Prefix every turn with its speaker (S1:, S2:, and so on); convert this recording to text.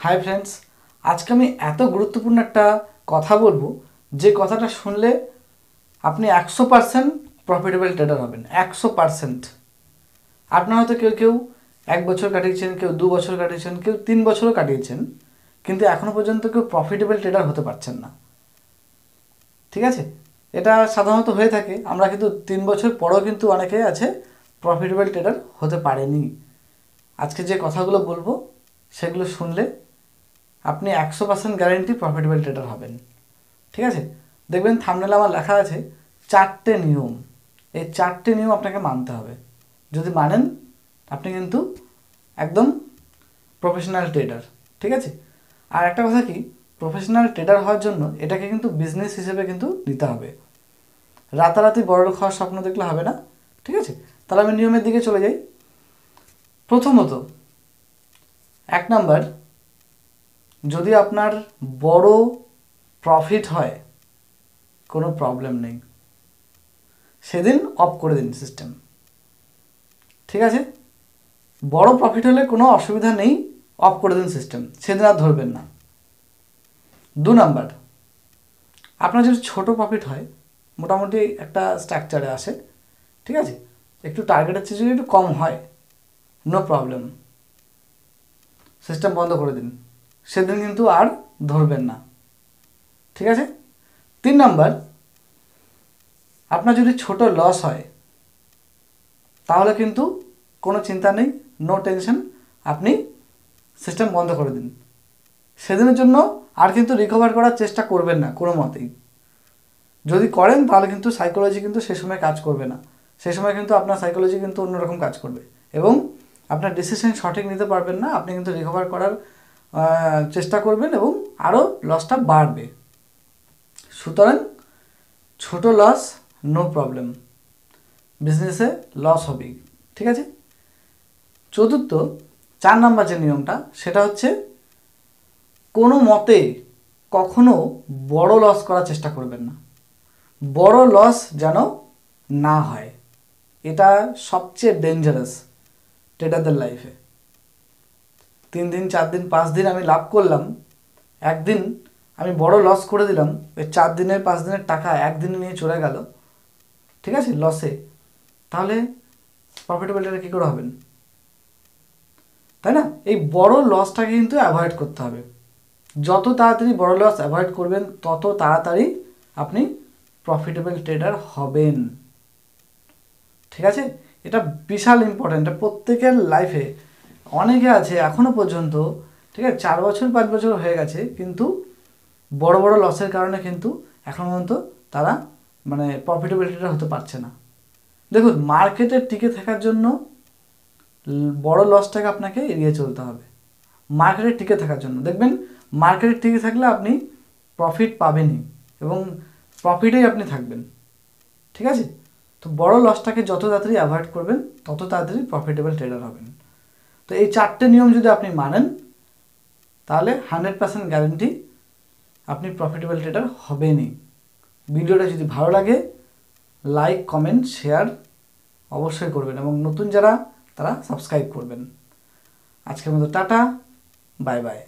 S1: Hi friends, আজকে আমি এত গুরুত্বপূর্ণ একটা কথা বলবো যে কথাটা শুনলে আপনি 100% প্রফিটেবল ট্রেডার হবেন। 100%। আপনারা হয়তো কেউ কেউ 1 বছর কাটিয়েছেন, কেউ 2 বছর কাটিয়েছেন, কেউ 3 বছরও কাটিয়েছেন, কিন্তু এখনও পর্যন্ত কেউ প্রফিটেবল ট্রেডার হতে পারছেন না। ঠিক আছে, এটা সাধারণত হয়ে থাকে। আমরা কিন্তু 3 বছর পরেও কিন্তু অনেকেই আছে প্রফিটেবল ট্রেডার হতে পারেনি। আজকে যে কথাগুলো বলবো সেগুলো শুনলে আপনি 100% গ্যারেন্টি প্রফিটেবল ট্রেডার হবেন। ঠিক আছে, দেখবেন থাম্বনেলে আমার লেখা আছে 4টে নিয়ম। এই 4টে নিয়ম আপনাকে মানতে হবে। যদি মানেন আপনি কিন্তু একদম প্রফেশনাল ট্রেডার। ঠিক আছে, আর একটা কথা কি, প্রফেশনাল ট্রেডার হওয়ার জন্য এটাকে কিন্তু বিজনেস হিসেবে কিন্তু নিতে হবে। রাতারাতি বড়লোক হওয়ার স্বপ্ন দেখলে হবে না। ঠিক আছে, তাহলে আমি নিয়মের দিকে চলে যাই। প্রথমত, 1 নাম্বার, যদি আপনার বড় প্রফিট হয় কোনো প্রবলেম নেই, সেদিন অফ করে দিন সিস্টেম। ঠিক আছে, বড় প্রফিট হলে কোনো অসুবিধা নেই, অফ করে দিন সিস্টেম, সেদিন আর ধরবেন না। 2 নাম্বার, আপনার যদি ছোট প্রফিট হয়, মোটামুটি একটা স্ট্রাকচারে আসে, ঠিক আছে, একটু টার্গেটের চেয়ে যদি একটু কম হয়, নো প্রবলেম, সিস্টেম বন্ধ করে দিন, সেদিন কিন্তু আর ধরবেন না। ঠিক আছে। 3 নাম্বার, আপনার যদি ছোট লস হয় তাহলে কিন্তু কোনো চিন্তা নেই, নো টেনশন, আপনি সিস্টেম বন্ধ করে দিন, সেদিনের জন্য আর কিন্তু রিকভার করার চেষ্টা করবেন না কোনো মতেই। যদি করেন তাহলে কিন্তু সাইকোলজি কিন্তু সে সময় কাজ করবে না, সে সময় কিন্তু আপনার সাইকোলজি কিন্তু অন্যরকম কাজ করবে এবং আপনার ডিসিশন সঠিক নিতে পারবেন না। আপনি কিন্তু রিকভার করার চেষ্টা করবেন এবং আরও লসটা বাড়বে। সুতরাং ছোট লস নো প্রবলেম, বিজনেসে লস হবেই। ঠিক আছে। চতুর্থ, 4 নাম্বার যে নিয়মটা, সেটা হচ্ছে কোনো মতে কখনো বড় লস করার চেষ্টা করবেন না। বড় লস যেন না হয়, এটা সবচেয়ে ডেঞ্জারাস ট্রেডারদের লাইফে। 3 দিন 4 দিন 5 দিন আমি লাভ করলাম, একদিন আমি বড় লস করে দিলাম, ওই 4 দিনের 5 দিনের টাকা একদিনে নিয়ে চলে গেল, ঠিক আছে, লসে, তাহলে প্রফিটেবল ট্রেডার কী করে হবেন? তাই না? এই বড় লসটাকে কিন্তু অ্যাভয়েড করতে হবে। যত তাড়াতাড়ি বড় লস অ্যাভয়েড করবেন তত তাড়াতাড়ি আপনি প্রফিটেবল ট্রেডার হবেন। ঠিক আছে, এটা বিশাল ইম্পর্ট্যান্ট, এটা প্রত্যেকের লাইফে। অনেকে আছে এখনও পর্যন্ত, ঠিক আছে, 4 বছর 5 বছর হয়ে গেছে, কিন্তু বড় বড় লসের কারণে কিন্তু এখন পর্যন্ত তারা প্রফিটেবল ট্রেডার হতে পারছে না। দেখুন, মার্কেটে টিকে থাকার জন্য বড় লসটাকে আপনাকে এড়িয়ে চলতে হবে। মার্কেটে টিকে থাকার জন্য দেখবেন, মার্কেটে টিকে থাকলে আপনি প্রফিট পাবেনই এবং প্রফিটেই আপনি থাকবেন। ঠিক আছে, তো বড় লসটাকে যত তাড়াতাড়ি অ্যাভয়েড করবেন তত তাড়াতাড়ি প্রফিটেবল ট্রেডার হবেন। তো এই 4টে নিয়ম যদি আপনি মানেন তাহলে 100% গ্যারেন্টি আপনি প্রফিটেবল ট্রেডার হবেনই। ভিডিওটা যদি ভালো লাগে লাইক কমেন্ট শেয়ার অবশ্যই করবেন এবং নতুন যারা তারা সাবস্ক্রাইব করবেন। আজকের মতো টাটা, বাই বাই।